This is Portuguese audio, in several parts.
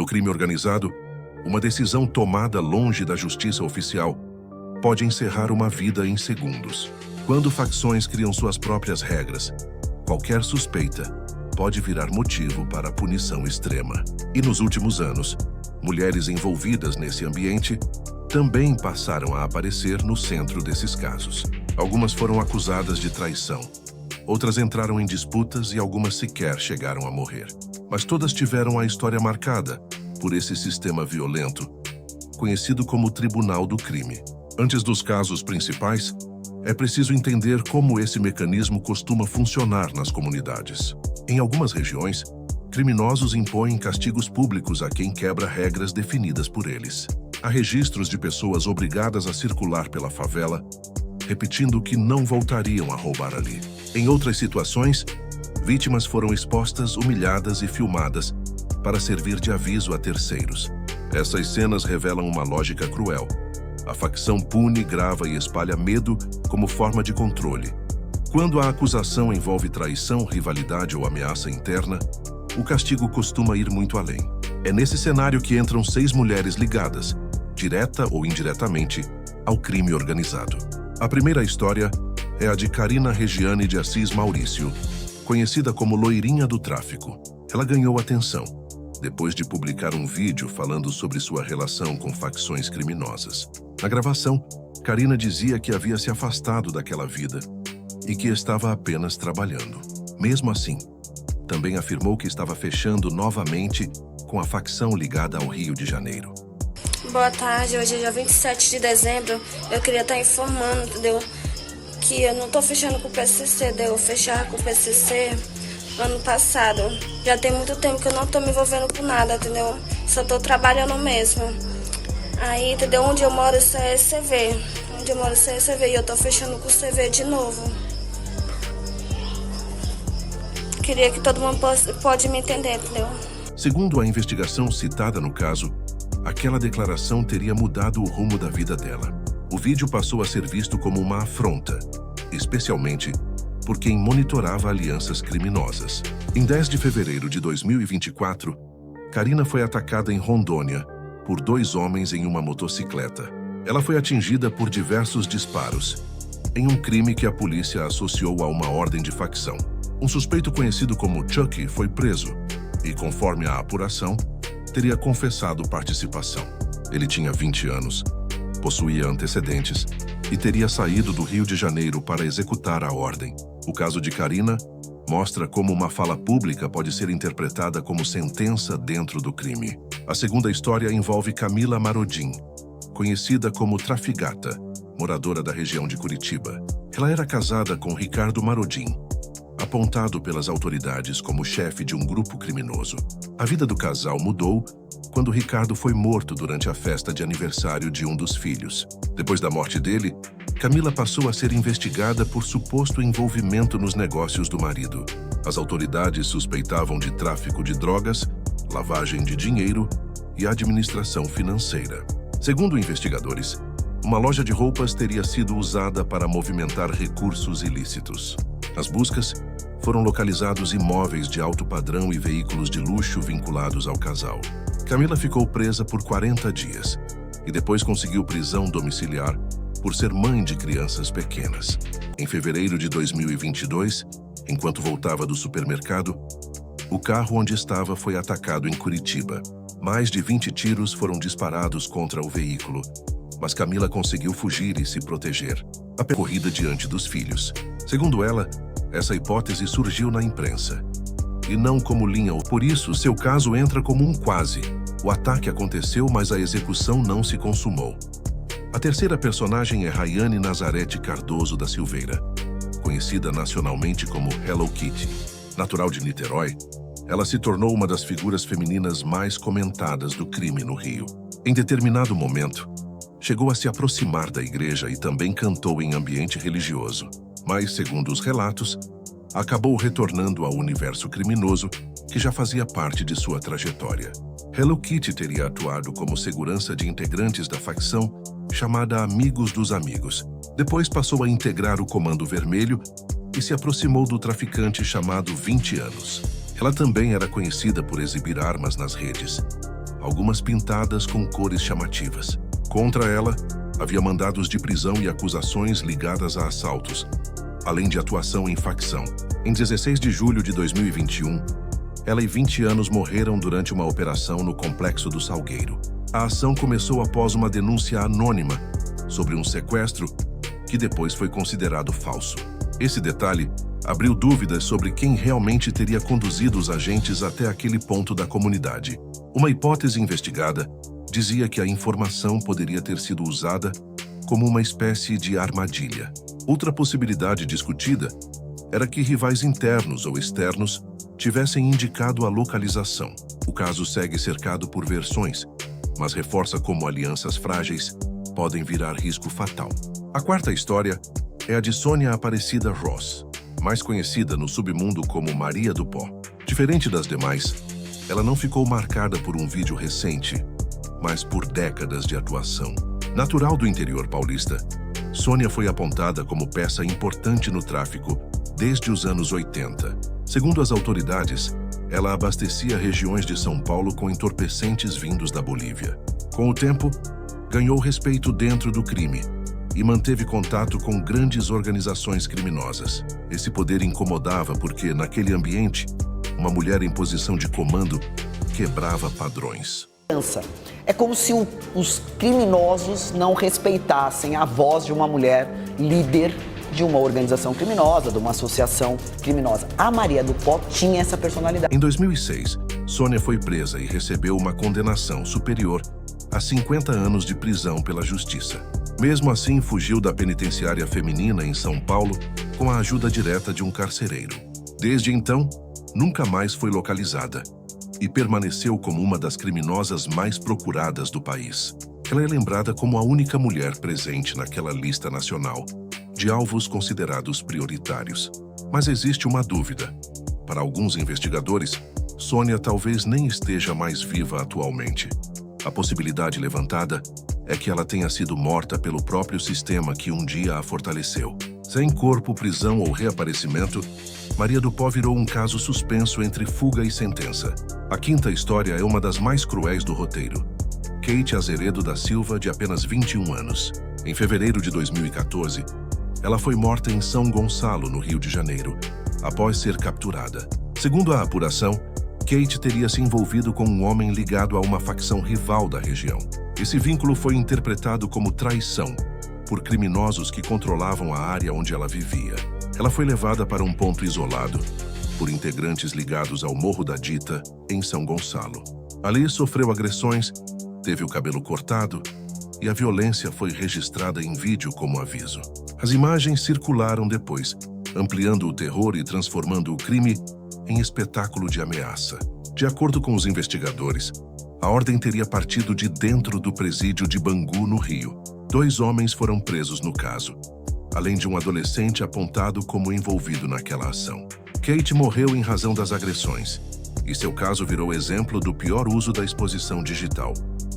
No crime organizado, uma decisão tomada longe da justiça oficial pode encerrar uma vida em segundos. Quando facções criam suas próprias regras, qualquer suspeita pode virar motivo para punição extrema. E nos últimos anos, mulheres envolvidas nesse ambiente também passaram a aparecer no centro desses casos. Algumas foram acusadas de traição, outras entraram em disputas e algumas sequer chegaram a morrer. Mas todas tiveram a história marcada por esse sistema violento, conhecido como Tribunal do Crime. Antes dos casos principais, é preciso entender como esse mecanismo costuma funcionar nas comunidades. Em algumas regiões, criminosos impõem castigos públicos a quem quebra regras definidas por eles. Há registros de pessoas obrigadas a circular pela favela, repetindo que não voltariam a roubar ali. Em outras situações, vítimas foram expostas, humilhadas e filmadas para servir de aviso a terceiros. Essas cenas revelam uma lógica cruel. A facção pune, grava e espalha medo como forma de controle. Quando a acusação envolve traição, rivalidade ou ameaça interna, o castigo costuma ir muito além. É nesse cenário que entram 6 mulheres ligadas, direta ou indiretamente, ao crime organizado. A primeira história é a de Karina Regiane de Assis Maurício, conhecida como Loirinha do Tráfico. Ela ganhou atenção depois de publicar um vídeo falando sobre sua relação com facções criminosas. Na gravação, Karina dizia que havia se afastado daquela vida e que estava apenas trabalhando. Mesmo assim, também afirmou que estava fechando novamente com a facção ligada ao Rio de Janeiro. Boa tarde, hoje é dia 27 de dezembro. Eu queria estar informando, entendeu? Que eu não tô fechando com o PCC, eu fechar com o PCC ano passado. Já tem muito tempo que eu não tô me envolvendo com nada, entendeu? Só tô trabalhando mesmo. Aí, entendeu? Onde eu moro isso é CV. Onde eu moro isso é CV e eu tô fechando com o CV de novo. Queria que todo mundo pode me entender, entendeu? Segundo a investigação citada no caso, aquela declaração teria mudado o rumo da vida dela. O vídeo passou a ser visto como uma afronta, especialmente por quem monitorava alianças criminosas. Em 10 de fevereiro de 2024, Karina foi atacada em Rondônia por 2 homens em uma motocicleta. Ela foi atingida por diversos disparos, em um crime que a polícia associou a uma ordem de facção. Um suspeito conhecido como Chucky foi preso e, conforme a apuração, teria confessado participação. Ele tinha 20 anos, possuía antecedentes e teria saído do Rio de Janeiro para executar a ordem. O caso de Karina mostra como uma fala pública pode ser interpretada como sentença dentro do crime. A segunda história envolve Camila Marodim, conhecida como Trafigata, moradora da região de Curitiba. Ela era casada com Ricardo Marodim, apontado pelas autoridades como chefe de um grupo criminoso. A vida do casal mudou quando Ricardo foi morto durante a festa de aniversário de um dos filhos. Depois da morte dele, Camila passou a ser investigada por suposto envolvimento nos negócios do marido. As autoridades suspeitavam de tráfico de drogas, lavagem de dinheiro e administração financeira. Segundo investigadores, uma loja de roupas teria sido usada para movimentar recursos ilícitos. Nas buscas, foram localizados imóveis de alto padrão e veículos de luxo vinculados ao casal. Camila ficou presa por 40 dias e depois conseguiu prisão domiciliar por ser mãe de crianças pequenas. Em fevereiro de 2022, enquanto voltava do supermercado, o carro onde estava foi atacado em Curitiba. Mais de 20 tiros foram disparados contra o veículo, mas Camila conseguiu fugir e se proteger, a corrida diante dos filhos. Segundo ela, essa hipótese surgiu na imprensa, e não como linha. Por isso, seu caso entra como um quase. O ataque aconteceu, mas a execução não se consumou. A terceira personagem é Rayane Nazarete Cardoso da Silveira, conhecida nacionalmente como Hello Kitty. Natural de Niterói, ela se tornou uma das figuras femininas mais comentadas do crime no Rio. Em determinado momento, chegou a se aproximar da igreja e também cantou em ambiente religioso. Mas, segundo os relatos, acabou retornando ao universo criminoso que já fazia parte de sua trajetória. Hello Kitty teria atuado como segurança de integrantes da facção chamada Amigos dos Amigos. Depois passou a integrar o Comando Vermelho e se aproximou do traficante chamado 20 Anos. Ela também era conhecida por exibir armas nas redes, algumas pintadas com cores chamativas. Contra ela, havia mandados de prisão e acusações ligadas a assaltos, além de atuação em facção. Em 16 de julho de 2021, ela e 20 anos morreram durante uma operação no Complexo do Salgueiro. A ação começou após uma denúncia anônima sobre um sequestro que depois foi considerado falso. Esse detalhe abriu dúvidas sobre quem realmente teria conduzido os agentes até aquele ponto da comunidade. Uma hipótese investigada dizia que a informação poderia ter sido usada como uma espécie de armadilha. Outra possibilidade discutida era que rivais internos ou externos tivessem indicado a localização. O caso segue cercado por versões, mas reforça como alianças frágeis podem virar risco fatal. A quarta história é a de Sônia Aparecida Ross, mais conhecida no submundo como Maria do Pó. Diferente das demais, ela não ficou marcada por um vídeo recente, mas por décadas de atuação. Natural do interior paulista, Sônia foi apontada como peça importante no tráfico desde os anos 80. Segundo as autoridades, ela abastecia regiões de São Paulo com entorpecentes vindos da Bolívia. Com o tempo, ganhou respeito dentro do crime e manteve contato com grandes organizações criminosas. Esse poder incomodava porque, naquele ambiente, uma mulher em posição de comando quebrava padrões. É como se os criminosos não respeitassem a voz de uma mulher líder de uma organização criminosa, de uma associação criminosa. A Maria do Pó tinha essa personalidade. Em 2006, Sônia foi presa e recebeu uma condenação superior a 50 anos de prisão pela justiça. Mesmo assim, fugiu da penitenciária feminina em São Paulo com a ajuda direta de um carcereiro. Desde então, nunca mais foi localizada e permaneceu como uma das criminosas mais procuradas do país. Ela é lembrada como a única mulher presente naquela lista nacional de alvos considerados prioritários. Mas existe uma dúvida. Para alguns investigadores, Sônia talvez nem esteja mais viva atualmente. A possibilidade levantada é que ela tenha sido morta pelo próprio sistema que um dia a fortaleceu. Sem corpo, prisão ou reaparecimento, Maria do Pó virou um caso suspenso entre fuga e sentença. A quinta história é uma das mais cruéis do roteiro. Kate Azeredo da Silva, de apenas 21 anos. Em fevereiro de 2014, ela foi morta em São Gonçalo, no Rio de Janeiro, após ser capturada. Segundo a apuração, Kate teria se envolvido com um homem ligado a uma facção rival da região. Esse vínculo foi interpretado como traição por criminosos que controlavam a área onde ela vivia. Ela foi levada para um ponto isolado por integrantes ligados ao Morro da Dita, em São Gonçalo. Ali sofreu agressões, teve o cabelo cortado e a violência foi registrada em vídeo como aviso. As imagens circularam depois, ampliando o terror e transformando o crime em espetáculo de ameaça. De acordo com os investigadores, a ordem teria partido de dentro do presídio de Bangu, no Rio. 2 homens foram presos no caso, além de um adolescente apontado como envolvido naquela ação. Kate morreu em razão das agressões, e seu caso virou exemplo do pior uso da exposição digital.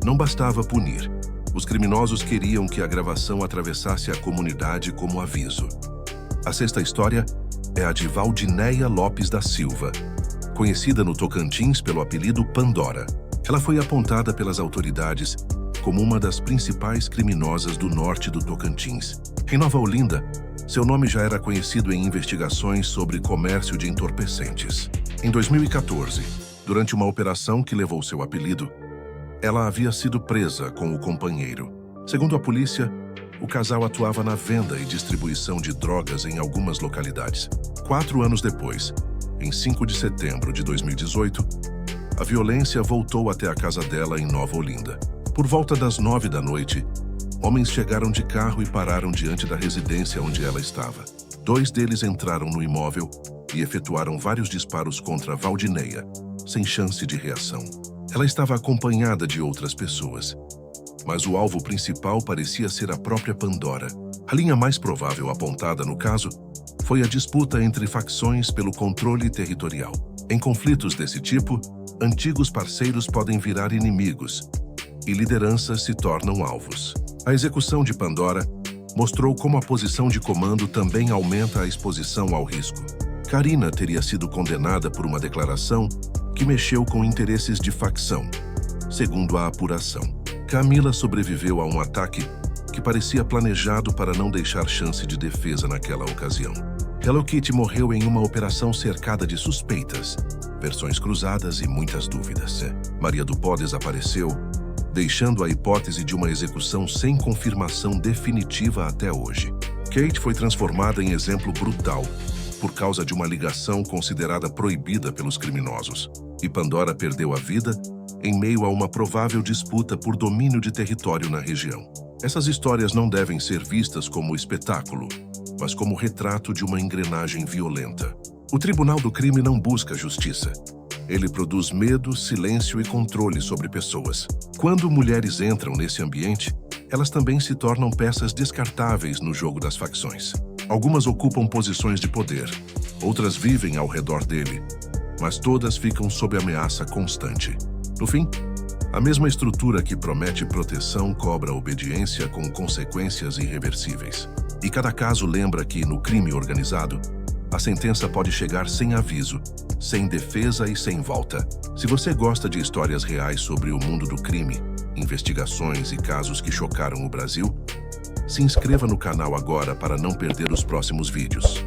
Não bastava punir. Os criminosos queriam que a gravação atravessasse a comunidade como aviso. A sexta história é a de Valdinéia Lopes da Silva, conhecida no Tocantins pelo apelido Pandora. Ela foi apontada pelas autoridades como uma das principais criminosas do norte do Tocantins. Em Nova Olinda, seu nome já era conhecido em investigações sobre comércio de entorpecentes. Em 2014, durante uma operação que levou seu apelido, ela havia sido presa com o companheiro. Segundo a polícia, o casal atuava na venda e distribuição de drogas em algumas localidades. 4 anos depois, em 5 de setembro de 2018, a violência voltou até a casa dela em Nova Olinda. Por volta das 9 da noite, homens chegaram de carro e pararam diante da residência onde ela estava. 2 deles entraram no imóvel e efetuaram vários disparos contra Valdinéia, sem chance de reação. Ela estava acompanhada de outras pessoas, mas o alvo principal parecia ser a própria Pandora. A linha mais provável apontada no caso foi a disputa entre facções pelo controle territorial. Em conflitos desse tipo, antigos parceiros podem virar inimigos e lideranças se tornam alvos. A execução de Pandora mostrou como a posição de comando também aumenta a exposição ao risco. Karina teria sido condenada por uma declaração que mexeu com interesses de facção, segundo a apuração. Camila sobreviveu a um ataque que parecia planejado para não deixar chance de defesa naquela ocasião. Hello Kitty morreu em uma operação cercada de suspeitas, versões cruzadas e muitas dúvidas. Maria do Pó desapareceu, deixando a hipótese de uma execução sem confirmação definitiva até hoje. Kate foi transformada em exemplo brutal por causa de uma ligação considerada proibida pelos criminosos. E Pandora perdeu a vida em meio a uma provável disputa por domínio de território na região. Essas histórias não devem ser vistas como espetáculo, mas como retrato de uma engrenagem violenta. O Tribunal do Crime não busca justiça. Ele produz medo, silêncio e controle sobre pessoas. Quando mulheres entram nesse ambiente, elas também se tornam peças descartáveis no jogo das facções. Algumas ocupam posições de poder, outras vivem ao redor dele, mas todas ficam sob ameaça constante. No fim, a mesma estrutura que promete proteção cobra obediência com consequências irreversíveis. E cada caso lembra que, no crime organizado, a sentença pode chegar sem aviso, sem defesa e sem volta. Se você gosta de histórias reais sobre o mundo do crime, investigações e casos que chocaram o Brasil, se inscreva no canal agora para não perder os próximos vídeos.